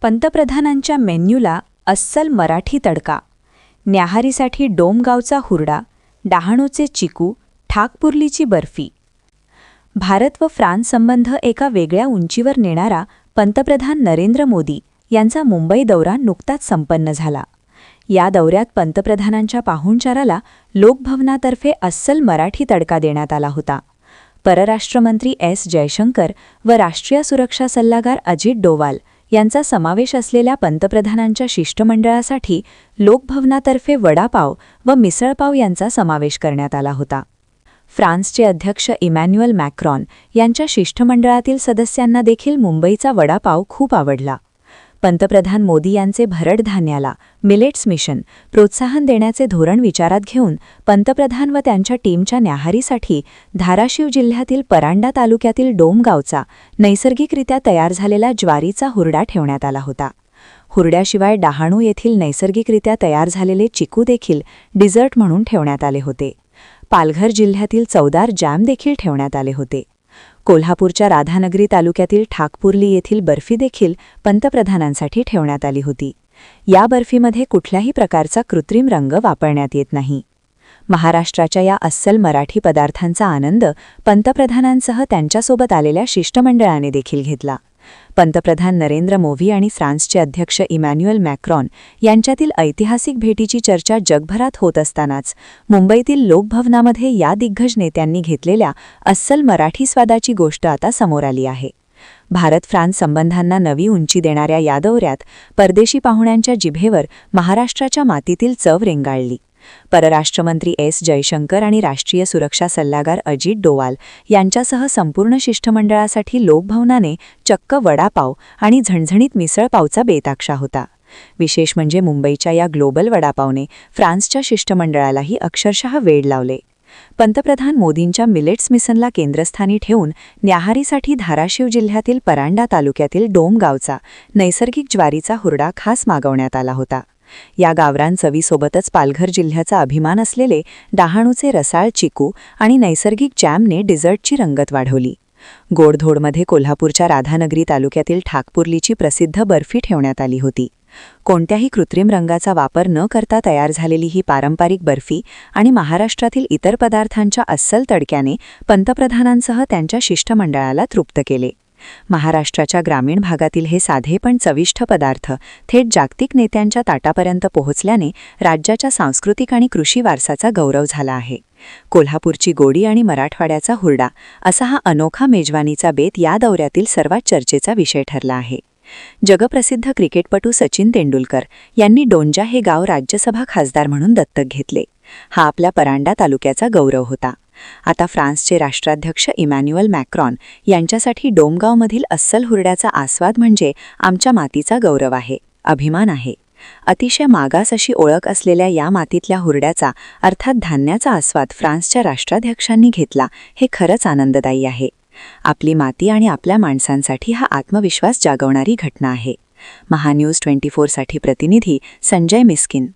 पंतप्रधानांच्या मेन्यूला अस्सल मराठी तडका. न्याहारीसाठी डोमगावचा हुरडा, डहाणूचे चिकू, ठाकपुर्लीची बर्फी. भारत व फ्रान्स संबंध एका वेगळ्या उंचीवर नेणारा पंतप्रधान नरेंद्र मोदी यांचा मुंबई दौरा नुकताच संपन्न झाला. या दौऱ्यात पंतप्रधानांच्या पाहुणचाराला लोकभवनातर्फे अस्सल मराठी तडका देण्यात आला होता. परराष्ट्रमंत्री एस जयशंकर व राष्ट्रीय सुरक्षा सल्लागार अजित डोवाल यांचा समावेश असलेल्या पंतप्रधानांच्या शिष्टमंडळासाठी लोकभवनातर्फे वडापाव व मिसळपाव यांचा समावेश करण्यात आला होता. फ्रान्सचे अध्यक्ष इमॅन्युएल मॅक्रॉन यांच्या शिष्टमंडळातील सदस्यांना देखील मुंबईचा वडापाव खूप आवडला. पंतप्रधान मोदी यांचे भरड धान्याला मिलेट्स मिशन प्रोत्साहन देण्याचे धोरण विचारात घेऊन पंतप्रधान व त्यांच्या टीमच्या न्याहारीसाठी धाराशिव जिल्ह्यातील परांडा तालुक्यातील डोमगावचा नैसर्गिकरित्या तयार झालेला ज्वारीचा हुरडा ठेवण्यात आला होता. हुरड्याशिवाय डहाणू येथील नैसर्गिकरित्या तयार झालेले चिकू देखील डिझर्ट म्हणून ठेवण्यात आले होते. पालघर जिल्ह्यातील चवदार जॅम देखील ठेवण्यात आले होते. कोल्हापूरच्या राधानगरी तालुक्यातील ठाकपुर्ली येथील बर्फी देखील पंतप्रधानांसाठी ठेवण्यात आली होती. या बर्फीमध्ये कुठल्याही प्रकारचा कृत्रिम रंग वापरण्यात येत नाही. महाराष्ट्राच्या या अस्सल मराठी पदार्थांचा आनंद पंतप्रधानांसह त्यांच्यासोबत आलेल्या शिष्टमंडळाने देखील घेतला. पंतप्रधान नरेंद्र मोदी आणि फ्रान्सचे अध्यक्ष इमॅन्युएल मॅक्रॉन यांच्यातील ऐतिहासिक भेटीची चर्चा जगभरात होत असतानाच मुंबईतील लोकभवनामध्ये या दिग्गज नेत्यांनी घेतलेल्या अस्सल मराठी स्वादाची गोष्ट आता समोर आली आहे. भारत-फ्रान्स संबंधांना नवी उंची देणाऱ्या या दौऱ्यात परदेशी पाहुण्यांच्या जिभेवर महाराष्ट्राच्या मातीतील चव रेंगाळली. परराष्ट्रमंत्री एस जयशंकर आणि राष्ट्रीय सुरक्षा सल्लागार अजित डोवाल यांच्यासह संपूर्ण शिष्टमंडळासाठी लोकभवनाने चक्क वडापाव आणि झणझणीत मिसळपावचा बेत आखला होता. विशेष म्हणजे मुंबईच्या या ग्लोबल वडापावने फ्रान्सच्या शिष्टमंडळालाही अक्षरशः वेड लावले. पंतप्रधान मोदींच्या मिलेट्स मिशनला केंद्रस्थानी ठेवून न्याहारीसाठी धाराशिव जिल्ह्यातील परांडा तालुक्यातील डोमगावचा नैसर्गिक ज्वारीचा हुरडा खास मागवण्यात आला होता. या गावरान चवीसोबतच पालघर जिल्ह्याचा अभिमान असलेले डहाणूचे रसाळ चिकू आणि नैसर्गिक जॅमने डिझर्टची रंगत वाढवली. गोडधोडमध्ये कोल्हापूरच्या राधानगरी तालुक्यातील ठाकपुर्लीची प्रसिद्ध बर्फी ठेवण्यात आली होती. कोणत्याही कृत्रिम रंगाचा वापर न करता तयार झालेली ही पारंपरिक बर्फी आणि महाराष्ट्रातील इतर पदार्थांच्या अस्सल तडक्याने पंतप्रधानांसह त्यांच्या शिष्टमंडळाला तृप्त केले. महाराष्ट्राच्या ग्रामीण भागातील हे साधे पण चविष्ट पदार्थ थेट जागतिक नेत्यांच्या ताटापर्यंत पोहोचल्याने राज्याच्या सांस्कृतिक आणि कृषी वारसाचा गौरव झाला आहे. कोल्हापूरची गोडी आणि मराठवाड्याचा हुरडा असा हा अनोखा मेजवानीचा बेत या दौऱ्यातील सर्वात चर्चेचा विषय ठरला आहे. जगप्रसिद्ध क्रिकेटपटू सचिन तेंडुलकर यांनी डोंजा हे गाव राज्यसभा खासदार म्हणून दत्तक घेतले. हा आपल्या परांडा तालुक्याचा गौरव होता. आता फ्रान्सचे राष्ट्राध्यक्ष इमॅन्युएल मॅक्रॉन यांच्यासाठी डोमगावमधील अस्सल हुरड्याचा आस्वाद म्हणजे आमच्या मातीचा गौरव आहे, अभिमान आहे. अतिशय मागास अशी ओळख असलेल्या या मातीतल्या हुरड्याचा अर्थात धान्याचा आस्वाद फ्रान्सच्या राष्ट्राध्यक्षांनी घेतला हे खरंच आनंददायी आहे. आपली माती आणि आपल्या माणसांसाठी हा आत्मविश्वास जागवणारी घटना आहे. महान्यूज 24 साठी प्रतिनिधी संजय मिस्किन.